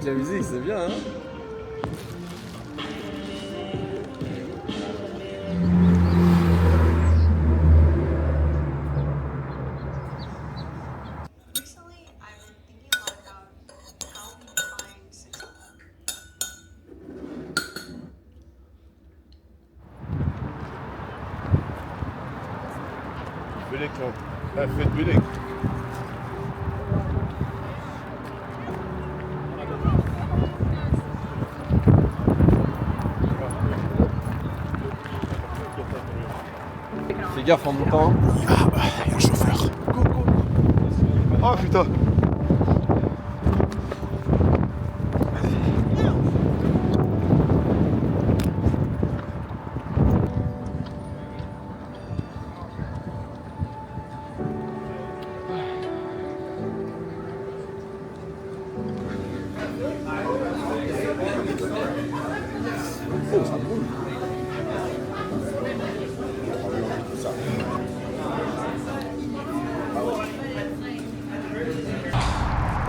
avec la musique, c'est bien, hein. Recently, I've been thinking a lot about how we define success. Billig toch? Vet billig. Fais gaffe en montant. Ah bah, il y a un chauffeur. Go, go. Oh putain. Oh, ça brûle.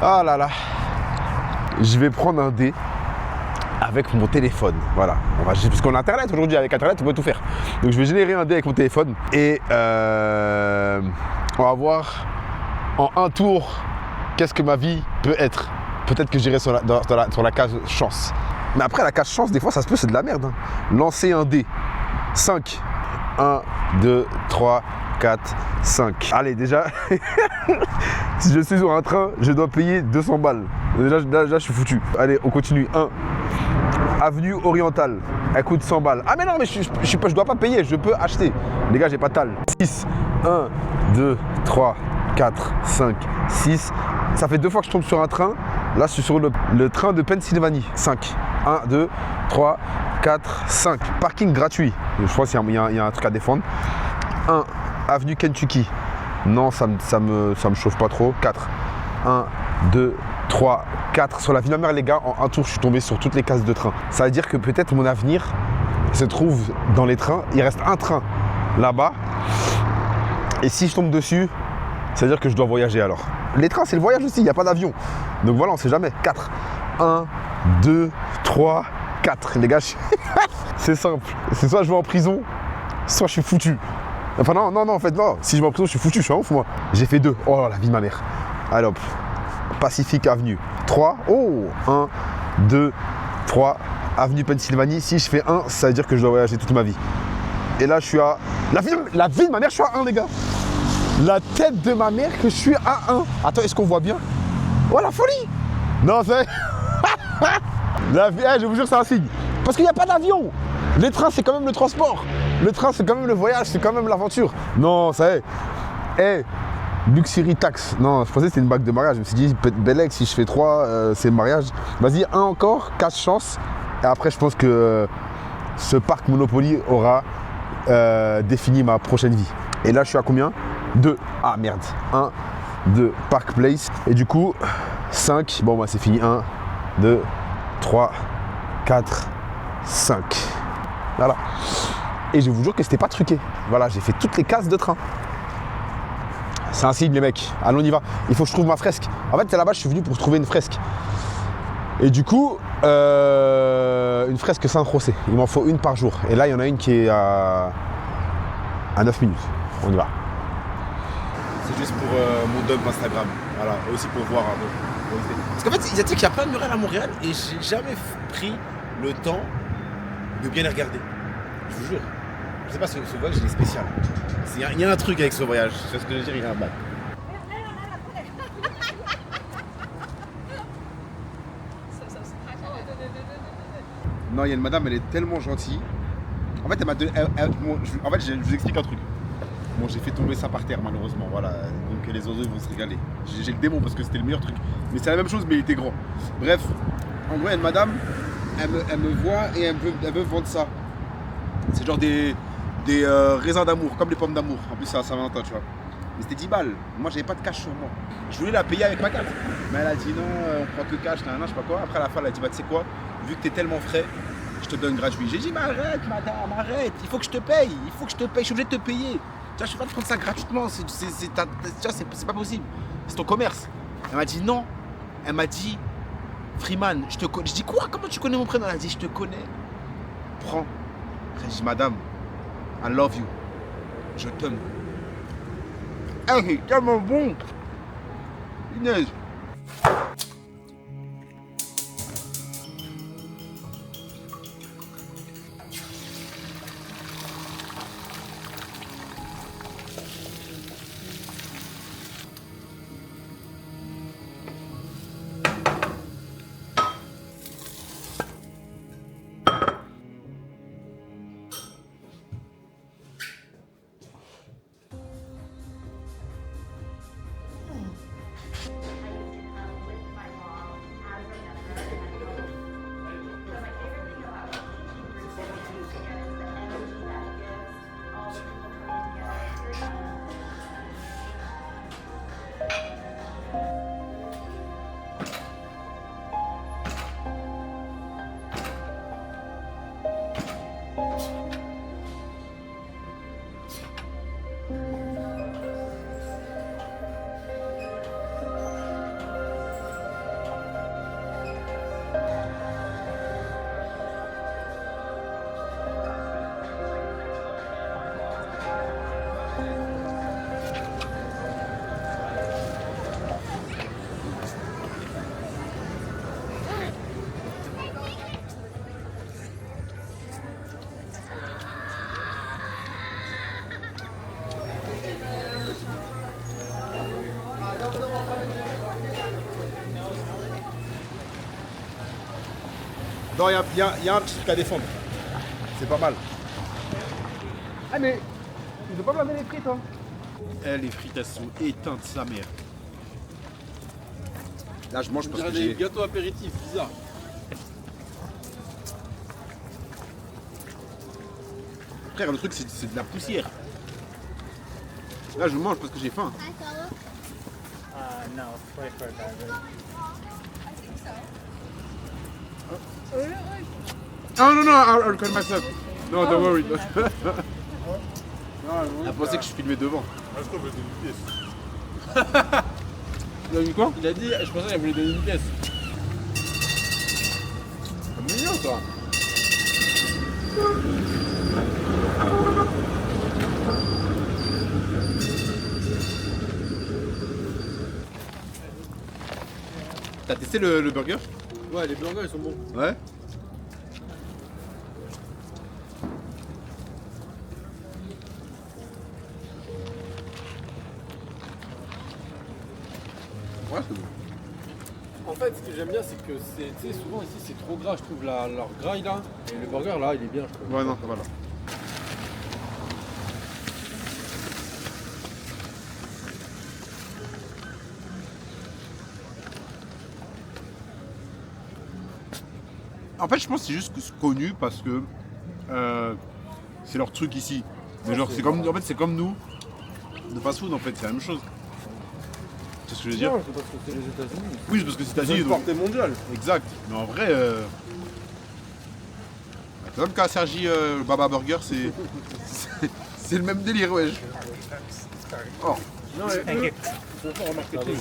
Ah là là. Je vais prendre un dé avec mon téléphone. Voilà. Parce qu'on a Internet aujourd'hui. Avec Internet, on peut tout faire. Donc je vais générer un dé avec mon téléphone. Et on va voir en un tour qu'est-ce que ma vie peut être. Peut-être que j'irai sur la case chance. Mais après, la case chance, des fois, ça se peut, c'est de la merde. Hein. Lancer un dé. 5. 1, 2, 3, 4, 5. Allez, déjà, si je suis sur un train, je dois payer 200 balles. Déjà, je suis foutu. Allez, on continue. 1. Avenue Orientale. Elle coûte 100 balles. Ah mais non, mais je dois pas payer, je peux acheter. Les gars, j'ai pas de tal. 6. 1, 2, 3, 4, 5, 6. Ça fait 2 fois que je tombe sur un train. Là, je suis sur le train de Pennsylvanie. 5. 1, 2, 3, 4, 5. Parking gratuit. Je pense qu'il y a un truc à défendre. 1. Avenue Kentucky. Non, ça me chauffe pas trop. 4. 1, 2, 3, 4. Sur la ville de ma mère, les gars, en un tour, je suis tombé sur toutes les cases de train. Ça veut dire que peut-être mon avenir se trouve dans les trains. Il reste un train là-bas. Et si je tombe dessus, ça veut dire que je dois voyager alors. Les trains, c'est le voyage aussi, il n'y a pas d'avion. Donc voilà, on sait jamais. 4. 1, 2, 3, 4. Les gars, c'est simple. C'est soit je vais en prison, soit je suis foutu. Enfin non, en fait, non. Si je vais en prison, je suis foutu, je suis un ouf, moi. J'ai fait 2. Oh, la vie de ma mère. Allez hop. Pacific Avenue. 3. Oh, 1, 2, 3. Avenue Pennsylvanie. Si je fais 1, ça veut dire que je dois voyager toute ma vie. Et là, je suis à... La vie de ma mère, je suis à 1, les gars. La tête de ma mère que je suis à 1. Attends, est-ce qu'on voit bien? Oh, la folie! Non, c'est... La vie, je vous jure, c'est un signe. Parce qu'il n'y a pas d'avion. Les trains, c'est quand même le transport. Le train, c'est quand même le voyage, c'est quand même l'aventure. Non, ça y est. Luxury tax. Non, je pensais que c'était une bague de mariage. Je me suis dit, Belek, si je fais 3, c'est le mariage. Vas-y, 1 encore, 4 chances. Et après, je pense que ce parc Monopoly aura défini ma prochaine vie. Et là, je suis à combien? 2. Ah merde. 1, 2, Park Place. Et du coup, 5. Bon, bah, c'est fini. 1, 2, 3, 4, 5. Voilà. Et je vous jure que c'était pas truqué. Voilà, j'ai fait toutes les cases de train. C'est un signe, les mecs. Allons, on y va. Il faut que je trouve ma fresque. En fait, là-bas, je suis venu pour trouver une fresque. Et du coup, une fresque Saint-José. Il m'en faut une par jour. Et là, il y en a une qui est à 9 minutes. On y va. C'est juste pour mon dog Instagram. Voilà, et aussi pour voir un peu. Parce qu'en fait, tu sais qu'il y a plein de murales à Montréal et j'ai jamais pris le temps de bien les regarder. Je vous jure. Je sais pas, ce voyage, il est spécial. Il y a un truc avec ce voyage. C'est ce que je veux dire, il y a un bac. Non, il y a une madame, elle est tellement gentille. En fait, elle m'a donné. En fait, je vous explique un truc. Bon, j'ai fait tomber ça par terre, malheureusement. Voilà. Donc, les oiseaux, ils vont se régaler. J'ai le démon parce que c'était le meilleur truc. Mais c'est la même chose, mais il était grand. Bref, en gros, il y a une madame, elle me voit et elle veut vendre ça. C'est genre des raisins d'amour, comme les pommes d'amour. En plus, c'est à Saint-Valentin, tu vois. Mais c'était 10 balles. Moi, j'avais pas de cash sur moi. Je voulais la payer avec ma carte. Mais elle a dit non, on prend que cash, je sais pas quoi. Après, à la fin, elle a dit, bah, tu sais quoi, vu que t'es tellement frais, je te donne gratuit. J'ai dit, mais arrête, madame, arrête. Il faut que je te paye. Je suis obligé de te payer. Tu vois, je suis pas de prendre ça gratuitement. C'est pas possible. C'est ton commerce. Elle m'a dit non. Elle m'a dit, Freeman, je te connais. Je dis quoi? Comment tu connais mon prénom? Elle a dit je te connais. Prends. Après, je dis madame, I love you. Je t'aime. Ah, c'est tellement bon. Inès. Non, il y a un petit truc à défendre. C'est pas mal. Ah mais, tu veux pas me laver les frites, hein? Eh, les frites, elles sont éteintes, sa mère. Là, je mange parce que des j'ai... gâteaux apéritifs, bizarre. Frère, le truc, c'est de la poussière. Là, je mange parce que j'ai faim. No, it's 24 burgers. Oh non, non, I'll cut myself. No, don't worry. Elle pensait que je filmais devant. Il a dit quoi? Il a dit, je pensais qu'elle voulait donner une pièce. C'est mignon, ça. T'as testé le burger? Ouais, les burgers ils sont bons. Ouais. Ouais, c'est bon. En fait, ce que j'aime bien, c'est que c'est, tu sais, souvent ici c'est trop gras, je trouve leur graille là. Et le burger là, il est bien, je trouve. Ouais, non, ça va là. En fait, je pense que c'est juste connu parce que c'est leur truc ici. Mais genre, c'est comme, en fait, c'est comme nous, de fast-food en fait, c'est la même chose. C'est ce que je veux dire? Non, c'est parce que c'est les États-Unis. Oui, c'est parce que c'est C'est États-Unis. une donc- portée mondiale. Exact. Mais en vrai, c'est comme qu'à Sergi Baba Burger, c'est le même délire, wesh. Oh. Non, Thank you. ils sont forts en marketing.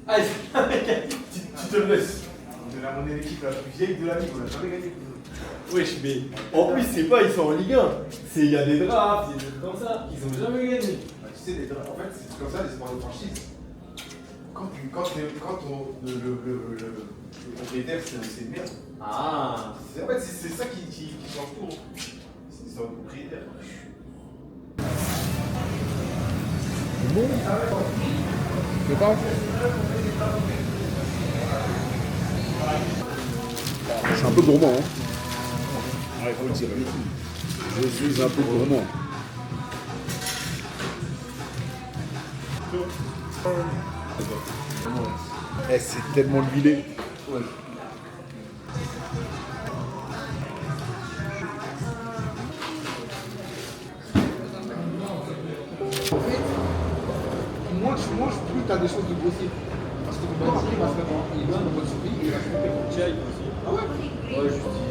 Allez, tu te laisses. On est l'équipe la plus vieille de la ligue, on n'a jamais gagné. Wesh, mais en plus, c'est pas, ils sont en Ligue 1. Il y a des drafts, il y a des trucs comme ça. Ils ont jamais gagné. Bah, tu sais, les drafts, en fait, c'est comme ça les sports de franchise. Quand le propriétaire, c'est une merde. Ah. En fait, c'est ça qui change tout. C'est l'histoire du propriétaire. Je suis un peu gourmand. Hein. Ouais, faut le dire. Je suis un peu gourmand. Eh, c'est tellement huilé. Ouais. manges, plus tu as des chances de grossir. Parce que ton corps, après, il va se mettre en mode survie et il va se mettre en Tiens, il faut aussi. Ah ouais? Ouais, juste.